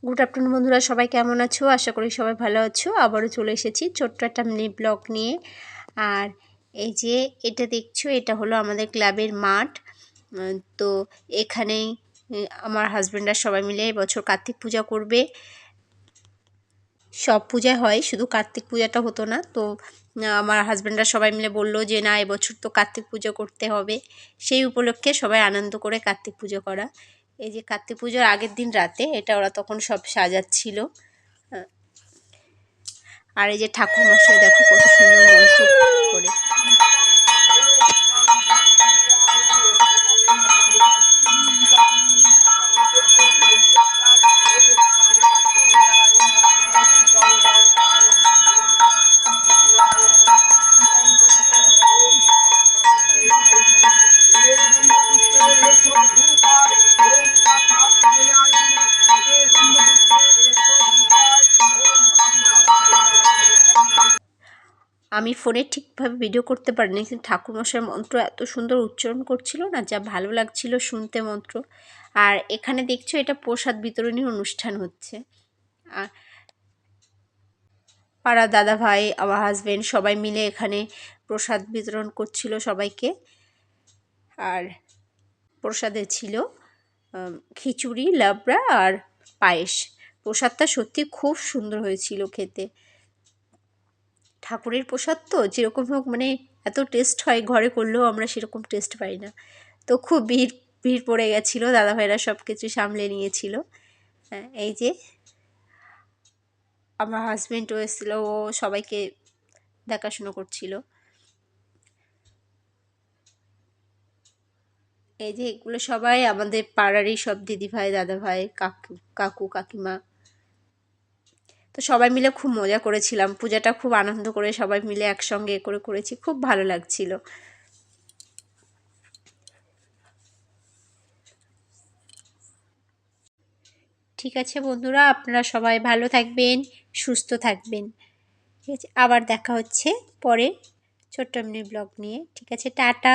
Good afternoon বন্ধুরা, সবাই কেমন আছো? আশা করি সবাই ভালো আছো। আবারও চলে এসেছি ছোট্ট একটা মিনি ব্লগ নিয়ে। আর এই যে এটা দেখছো, এটা হলো আমাদের ক্লাবের মাঠ। তো এখানেই আমার হাজব্যান্ডরা সবাই মিলে এবছর কার্তিক পূজা করবে। সব পূজা হয়, শুধু কার্তিক পূজাটা হতো না। তো আমার হাজব্যান্ডরা সবাই মিলে বললো যে না, এবছর তো কার্তিক পুজো করতে হবে। সেই উপলক্ষে সবাই আনন্দ করে কার্তিক পুজো করা। এই যে কার্তিক পুজোর আগের দিন রাতে এটা ওরা তখন সব সাজাচ্ছিল। আর এই যে ঠাকুর মশাই দেখো কত সুন্দর মন্ত্র করে। আমি ফোনে ঠিকভাবে ভিডিও করতে পারিনি, কিন্তু ঠাকুরমশাইয়ের মন্ত্র এত সুন্দর উচ্চারণ করছিল না, যা ভালো লাগছিল শুনতে মন্ত্র। আর এখানে দেখছো এটা প্রসাদ বিতরণী অনুষ্ঠান হচ্ছে। আর পাড়া দাদা ভাই, আমার হাজব্যান্ড সবাই মিলে এখানে প্রসাদ বিতরণ করছিল সবাইকে। আর প্রসাদে ছিল খিচুড়ি, লাবড়া আর পায়েস। প্রসাদটা সত্যি খুব সুন্দর হয়েছিল খেতে। ঠাকুরের প্রসাদ তো যেরকম হোক, মানে এত টেস্ট হয়, ঘরে করলেও আমরা সেরকম টেস্ট পাই না। তো খুব ভিড় ভিড় পড়ে গেছিলো, দাদাভাইরা সব কিছু সামলে নিয়েছিল। এই যে আমার হাজব্যান্ডও এসেছিলো, ও সবাইকে দেখাশুনো করছিল। এই যে এগুলো সবাই আমাদের পাড়ারই সব দিদিভাই, দাদাভাই, কাকু কাকিমা। তো সবাই মিলে খুব মজা করেছিলাম, পূজাটা খুব আনন্দ করে সবাই মিলে একসঙ্গে করেছি, খুব ভালো লাগছিল। ঠিক আছে বন্ধুরা, আপনারা সবাই ভালো থাকবেন, সুস্থ থাকবেন। ঠিক আছে, আবার দেখা হচ্ছে পরে ছোট্ট মিনি ব্লগ নিয়ে। ঠিক আছে, টাটা।